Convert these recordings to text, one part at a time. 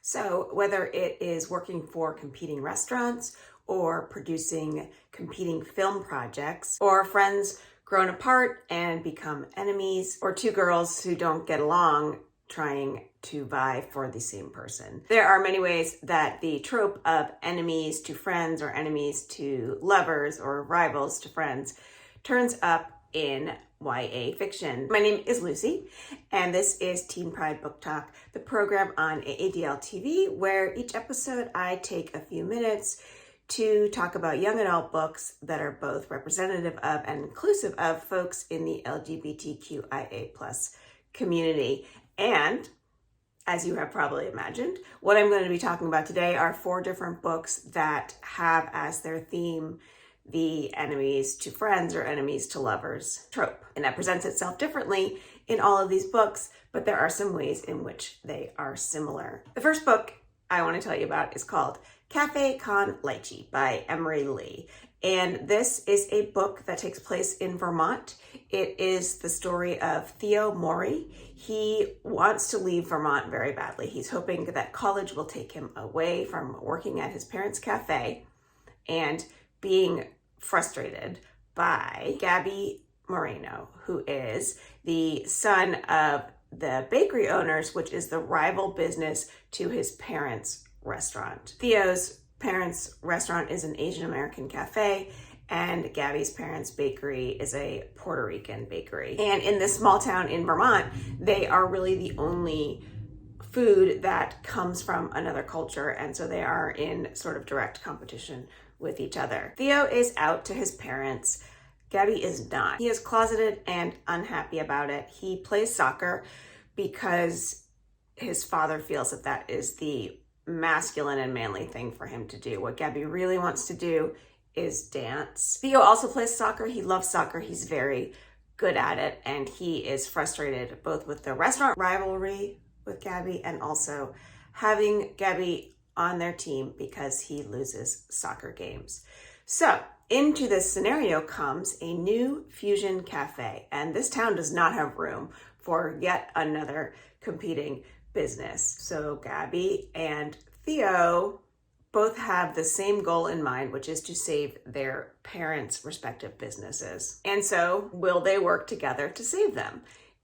So whether it is working for competing restaurants or producing competing film projects, or friends grown apart and become enemies, or two girls who don't get along trying to vie for the same person. There are many ways that the trope of enemies to friends or enemies to lovers or rivals to friends turns up in YA fiction. My name is Lucy, and this is Teen Pride Book Talk, the program on AADL TV, where each episode I take a few minutes to talk about young adult books that are both representative of and inclusive of folks in the LGBTQIA+ community. And as you have probably imagined, what I'm going to be talking about today are 4 different books that have as their theme the enemies to friends or enemies to lovers trope. And that presents itself differently in all of these books, but there are some ways in which they are similar. The first book I want to tell you about is called Cafe Con Lichi by Emery Lee. And this is a book that takes place in Vermont. It is the story of Theo Mori. He wants to leave Vermont very badly. He's hoping that college will take him away from working at his parents' cafe and being frustrated by Gabby Moreno, who is the son of the bakery owners, which is the rival business to his parents' restaurant. Theo's parents' restaurant is an Asian American cafe, and Gabby's parents' bakery is a Puerto Rican bakery. And in this small town in Vermont, they are really the only food that comes from another culture, and so they are in sort of direct competition with each other. Theo is out to his parents. Gabby is not. He is closeted and unhappy about it. He plays soccer because his father feels that that is the masculine and manly thing for him to do. What Gabby really wants to do is dance. Theo also plays soccer. He loves soccer. He's very good at it, and he is frustrated both with the restaurant rivalry with Gabby and also having Gabby on their team because he loses soccer games. So into this scenario comes a new fusion cafe, and this town does not have room for yet another competing business. So Gabby and Theo both have the same goal in mind, which is to save their parents' respective businesses. And so will they work together to save them?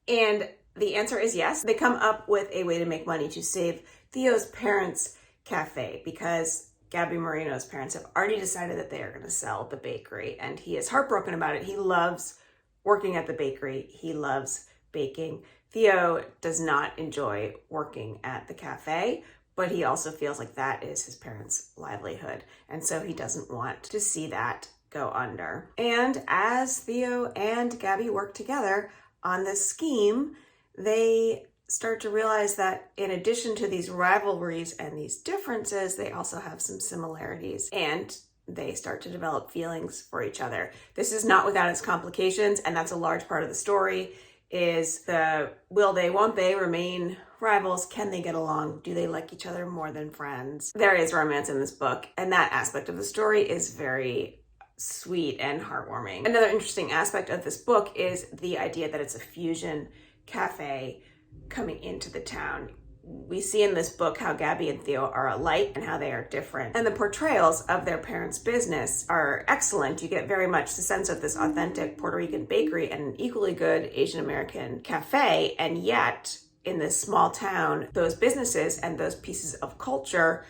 And the answer is yes. They come up with a way to make money to save Theo's parents' cafe because Gabby Moreno's parents have already decided that they are going to sell the bakery, and he is heartbroken about it. He loves working at the bakery. He loves baking. Theo does not enjoy working at the cafe, but he also feels like that is his parents' livelihood, and so he doesn't want to see that go under. And as Theo and Gabby work together on this scheme, they start to realize that in addition to these rivalries and these differences, they also have some similarities, and they start to develop feelings for each other. This is not without its complications, and that's a large part of the story, is the will they, won't they remain rivals? Can they get along? Do they like each other more than friends? There is romance in this book, and that aspect of the story is very sweet and heartwarming. Another interesting aspect of this book is the idea that it's a fusion cafe coming into the town. We see in this book how Gabby and Theo are alike and how they are different. And the portrayals of their parents' business are excellent. You get very much the sense of this authentic Puerto Rican bakery and an equally good Asian American cafe. And yet, in this small town, those businesses and those pieces of culture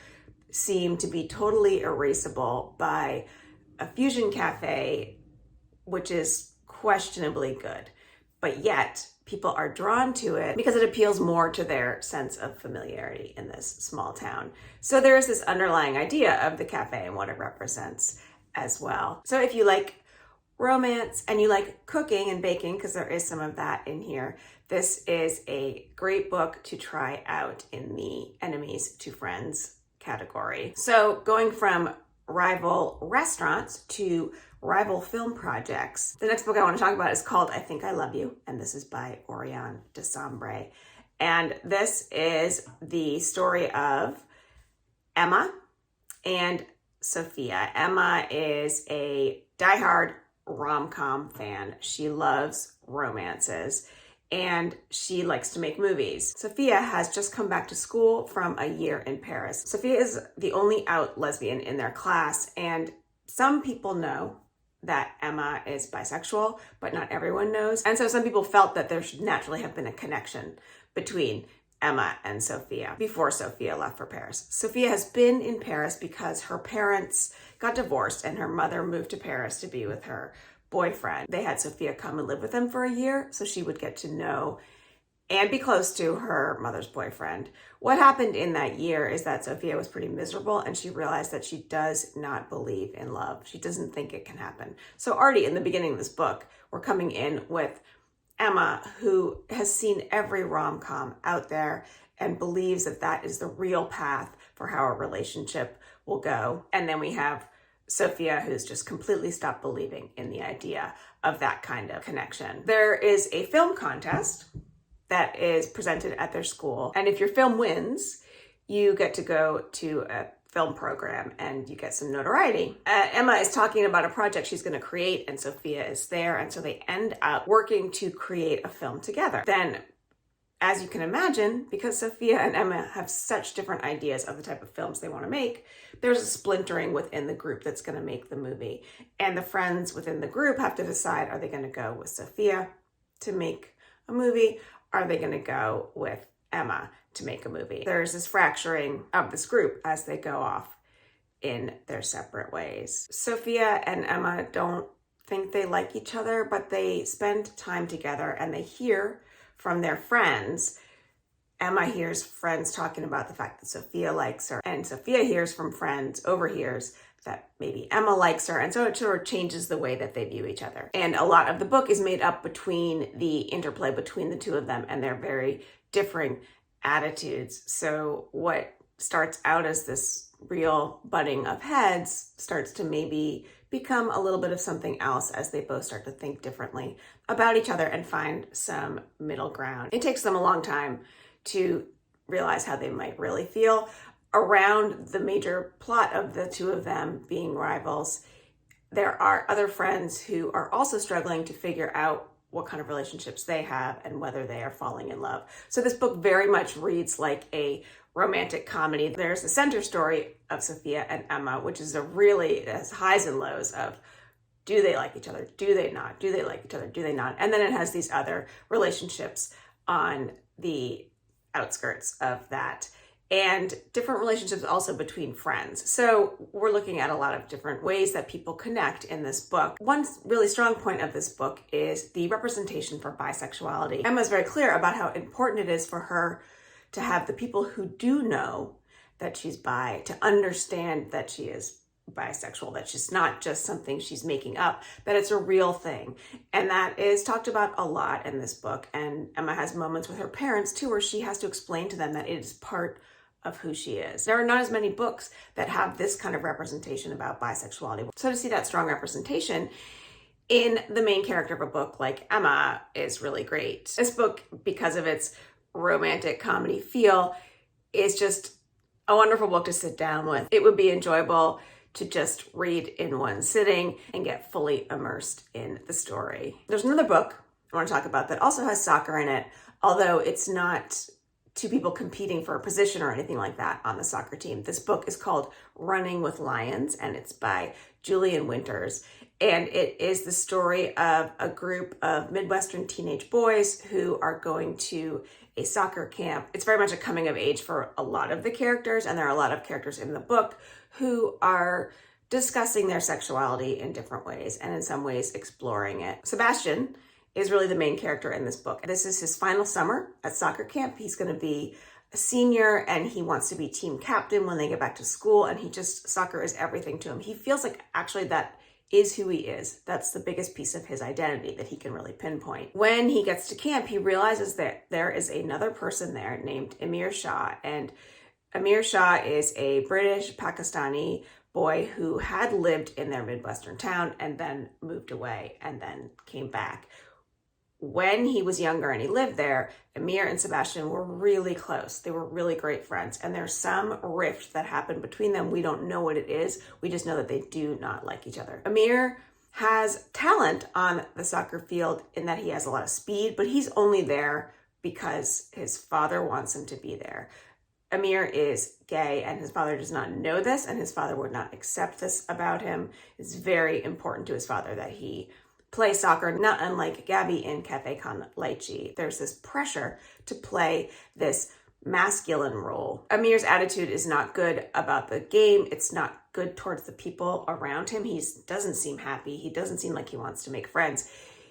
seem to be totally erasable by a fusion cafe, which is questionably good. But yet, people are drawn to it because it appeals more to their sense of familiarity in this small town. So there is this underlying idea of the cafe and what it represents as well. So if you like romance and you like cooking and baking, because there is some of that in here, this is a great book to try out in the enemies to friends category. So going from rival restaurants to rival film projects. The next book I want to talk about is called I Think I Love You, and this is by Oriane Desambre. And this is the story of Emma and Sophia. Emma is a diehard rom-com fan. She loves romances. and she likes to make movies. Sophia has just come back to school from a year in Paris. Sophia is the only out lesbian in their class, and some people know that Emma is bisexual, but not everyone knows. And so some people felt that there should naturally have been a connection between Emma and Sophia before Sophia left for Paris. Sophia has been in Paris because her parents got divorced and her mother moved to Paris to be with her boyfriend. They had Sophia come and live with them for a year so she would get to know and be close to her mother's boyfriend. What happened in that year is that Sophia was pretty miserable and she realized that she does not believe in love. She doesn't think it can happen. So already in the beginning of this book, we're coming in with Emma, who has seen every rom-com out there and believes that that is the real path for how a relationship will go. And then we have Sophia, who's just completely stopped believing in the idea of that kind of connection. There is a film contest that is presented at their school. And if your film wins, you get to go to a film program and you get some notoriety. Emma is talking about a project she's going to create and Sophia is there. And so they end up working to create a film together. Then, as you can imagine, because Sophia and Emma have such different ideas of the type of films they want to make, there's a splintering within the group that's going to make the movie. And the friends within the group have to decide, are they going to go with Sophia to make a movie? Are they going to go with Emma to make a movie? There's this fracturing of this group as they go off in their separate ways. Sophia and Emma don't think they like each other, but they spend time together and they hear from their friends. Emma hears friends talking about the fact that Sophia likes her, and Sophia hears from friends, overhears that maybe Emma likes her, and so it sort of changes the way that they view each other. And a lot of the book is made up between the interplay between the two of them and their very differing attitudes. So what starts out as this real butting of heads starts to maybe become a little bit of something else as they both start to think differently about each other and find some middle ground. It takes them a long time to realize how they might really feel around the major plot of the two of them being rivals. There are other friends who are also struggling to figure out what kind of relationships they have and whether they are falling in love. So this book very much reads like a romantic comedy. There's the center story of Sophia and Emma, which is has highs and lows of, do they like each other? Do they not? Do they like each other? Do they not? And then it has these other relationships on the outskirts of that, and different relationships also between friends. So we're looking at a lot of different ways that people connect in this book. One really strong point of this book is the representation for bisexuality. Emma's very clear about how important it is for her to have the people who do know that she's bi to understand that she is bisexual, that she's not just something she's making up, that it's a real thing. And that is talked about a lot in this book. And Emma has moments with her parents too, where she has to explain to them that it is part of who she is. There are not as many books that have this kind of representation about bisexuality. So to see that strong representation in the main character of a book like Emma is really great. This book, because of its romantic comedy feel, is just a wonderful book to sit down with. It would be enjoyable to just read in one sitting and get fully immersed in the story. There's another book I want to talk about that also has soccer in it, although it's not two people competing for a position or anything like that on the soccer team. This book is called Running with Lions, and it's by Julian Winters. And it is the story of a group of Midwestern teenage boys who are going to a soccer camp. It's very much a coming of age for a lot of the characters, and there are a lot of characters in the book who are discussing their sexuality in different ways, and in some ways exploring it. Sebastian is really the main character in this book. This is his final summer at soccer camp. He's going to be a senior, and he wants to be team captain when they get back to school, and soccer is everything to him. He feels like actually that is who he is. That's the biggest piece of his identity that he can really pinpoint. When he gets to camp, he realizes that there is another person there named Amir Shah, and Amir Shah is a British Pakistani boy who had lived in their Midwestern town and then moved away and then came back. When he was younger and he lived there, Amir and Sebastian were really close. They were really great friends. And there's some rift that happened between them. We don't know what it is. We just know that they do not like each other. Amir has talent on the soccer field in that he has a lot of speed, but he's only there because his father wants him to be there. Amir is gay and his father does not know this, and his father would not accept this about him. It's very important to his father that he play soccer, not unlike Gabby in Cafe Con Lichi. There's this pressure to play this masculine role. Amir's attitude is not good about the game. It's not good towards the people around him. He doesn't seem happy. He doesn't seem like he wants to make friends.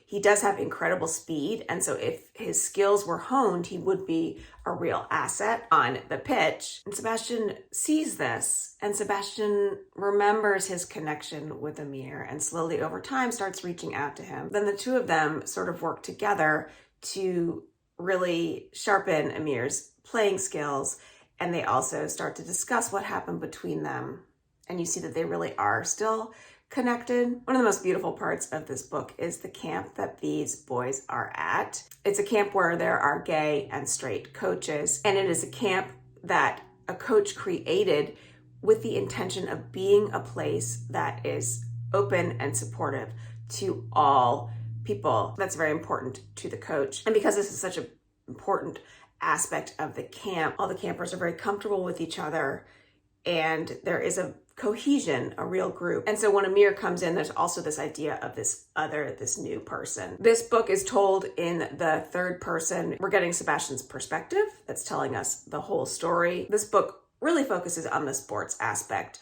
He does have incredible speed, and so if his skills were honed, he would be a real asset on the pitch. And Sebastian sees this, and Sebastian remembers his connection with Amir and slowly over time starts reaching out to him. Then the two of them sort of work together to really sharpen Amir's playing skills, and they also start to discuss what happened between them. And you see that they really are still connected. One of the most beautiful parts of this book is the camp that these boys are at. It's a camp where there are gay and straight coaches, and it is a camp that a coach created with the intention of being a place that is open and supportive to all people. That's very important to the coach. And because this is such an important aspect of the camp, all the campers are very comfortable with each other, and there is a cohesion, a real group. And so when Amir comes in, there's also this idea of this new person. This book is told in the third person. We're getting Sebastian's perspective that's telling us the whole story. This book really focuses on the sports aspect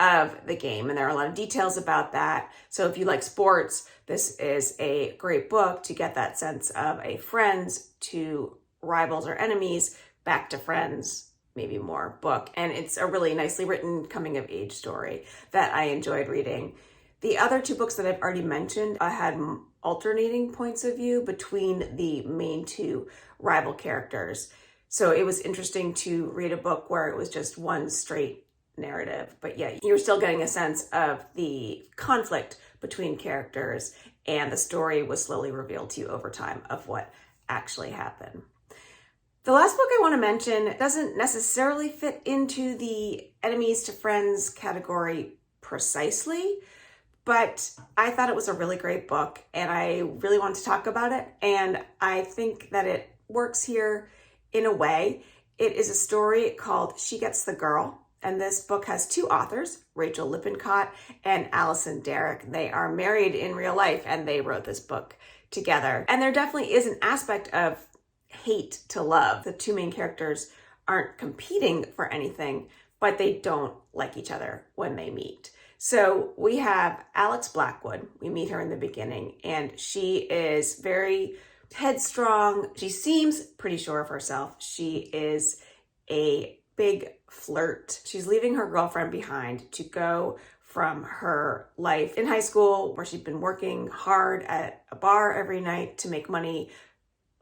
of the game, and there are a lot of details about that. So if you like sports, this is a great book to get that sense of a friends to rivals or enemies, back to friends, maybe more book. And it's a really nicely written coming of age story that I enjoyed reading. The other two books that I've already mentioned, I had alternating points of view between the main two rival characters. So it was interesting to read a book where it was just one straight narrative, but yet you're still getting a sense of the conflict between characters, and the story was slowly revealed to you over time of what actually happened. The last book I want to mention doesn't necessarily fit into the enemies to friends category precisely, but I thought it was a really great book and I really wanted to talk about it, and I think that it works here in a way. It is a story called She Gets the Girl, and this book has two authors, Rachel Lippincott and Allison Derrick. They are married in real life and they wrote this book together. And there definitely is an aspect of hate to love. The two main characters aren't competing for anything, but they don't like each other when they meet. So we have Alex Blackwood. We meet her in the beginning, and she is very headstrong. She seems pretty sure of herself. She is a big flirt. She's leaving her girlfriend behind to go from her life in high school, where she'd been working hard at a bar every night to make money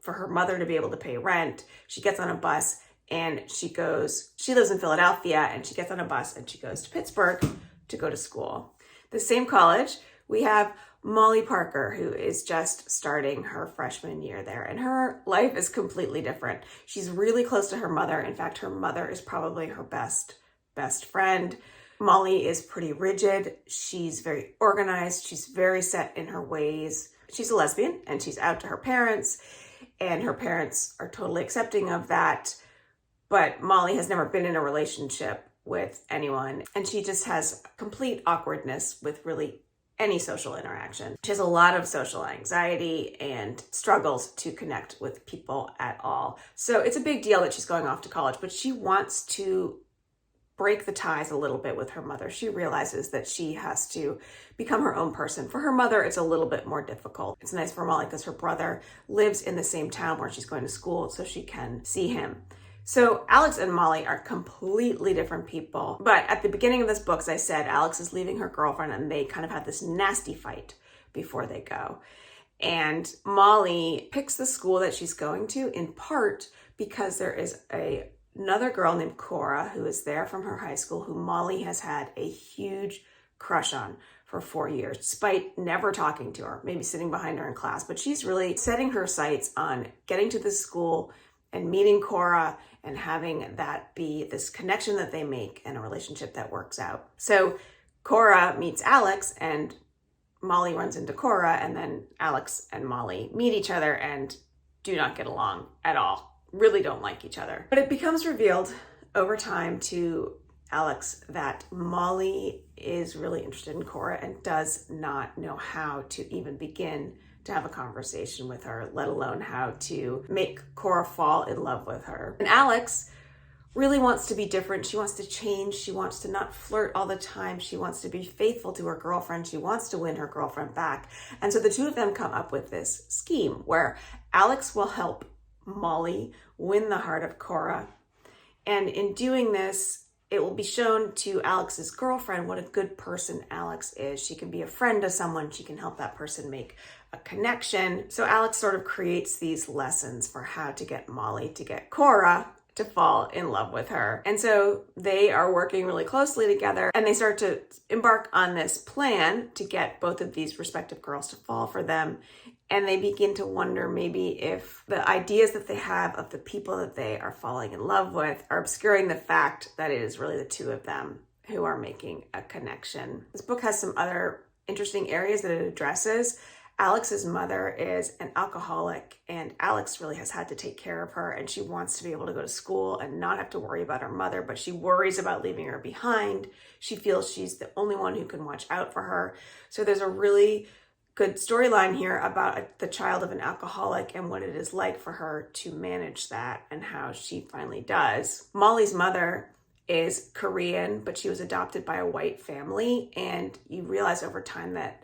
for her mother to be able to pay rent. She gets on a bus and she lives in Philadelphia, and she gets on a bus and she goes to Pittsburgh to go to school. The same college, we have Molly Parker, who is just starting her freshman year there, and her life is completely different. She's really close to her mother. In fact, her mother is probably her best friend. Molly is pretty rigid. She's very organized. She's very set in her ways. She's a lesbian and she's out to her parents, and her parents are totally accepting of that. But Molly has never been in a relationship with anyone, and she just has complete awkwardness with really any social interaction. She has a lot of social anxiety and struggles to connect with people at all. So it's a big deal that she's going off to college, but she wants to break the ties a little bit with her mother. She realizes that she has to become her own person. For her mother, it's a little bit more difficult. It's nice for Molly because her brother lives in the same town where she's going to school, so she can see him. So Alex and Molly are completely different people. But at the beginning of this book, as I said, Alex is leaving her girlfriend and they kind of have this nasty fight before they go. And Molly picks the school that she's going to in part because there is another girl named Cora who is there from her high school who Molly has had a huge crush on for 4 years, despite never talking to her, maybe sitting behind her in class. But she's really setting her sights on getting to this school and meeting Cora and having that be this connection that they make and a relationship that works out. So Cora meets Alex, and Molly runs into Cora, and then Alex and Molly meet each other and do not get along at all. Really don't like each other. But it becomes revealed over time to Alex that Molly is really interested in Cora and does not know how to even begin to have a conversation with her, let alone how to make Cora fall in love with her. And Alex really wants to be different. She wants to change. She wants to not flirt all the time. She wants to be faithful to her girlfriend. She wants to win her girlfriend back. And so the two of them come up with this scheme where Alex will help Molly win the heart of Cora. And in doing this, it will be shown to Alex's girlfriend what a good person Alex is. She can be a friend to someone. She can help that person make a connection. So Alex sort of creates these lessons for how to get Molly to get Cora to fall in love with her. And so they are working really closely together, and they start to embark on this plan to get both of these respective girls to fall for them. And they begin to wonder maybe if the ideas that they have of the people that they are falling in love with are obscuring the fact that it is really the two of them who are making a connection. This book has some other interesting areas that it addresses. Alex's mother is an alcoholic, and Alex really has had to take care of her, and she wants to be able to go to school and not have to worry about her mother, but she worries about leaving her behind. She feels she's the only one who can watch out for her. So there's a really good storyline here about the child of an alcoholic and what it is like for her to manage that and how she finally does. Molly's mother is Korean, but she was adopted by a white family, and you realize over time that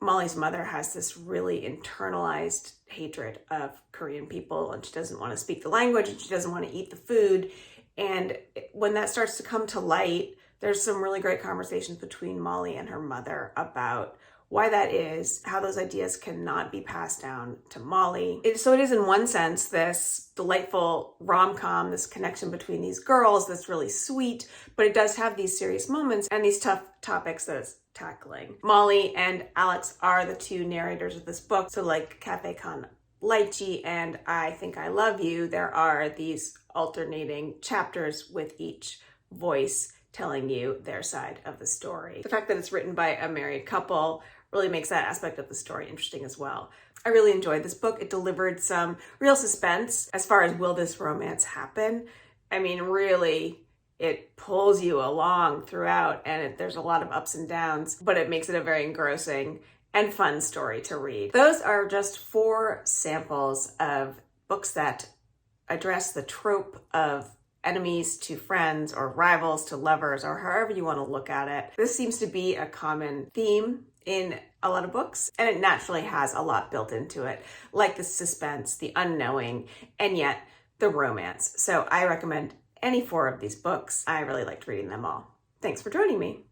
Molly's mother has this really internalized hatred of Korean people, and she doesn't want to speak the language, and she doesn't want to eat the food. And when that starts to come to light, there's some really great conversations between Molly and her mother about why that is, how those ideas cannot be passed down to Molly. So it is in one sense this delightful rom-com, this connection between these girls that's really sweet, but it does have these serious moments and these tough topics that it's tackling. Molly and Alex are the two narrators of this book. So like Cafe Con Lichi and I Think I Love You, there are these alternating chapters with each voice telling you their side of the story. The fact that it's written by a married couple really makes that aspect of the story interesting as well. I really enjoyed this book. It delivered some real suspense as far as will this romance happen? I mean, really, it pulls you along throughout, and there's a lot of ups and downs, but it makes it a very engrossing and fun story to read. Those are just 4 samples of books that address the trope of enemies to friends or rivals to lovers, or however you want to look at it. This seems to be a common theme in a lot of books, and it naturally has a lot built into it, like the suspense, the unknowing, and yet the romance. So I recommend any 4 of these books. I really liked reading them all. Thanks for joining me.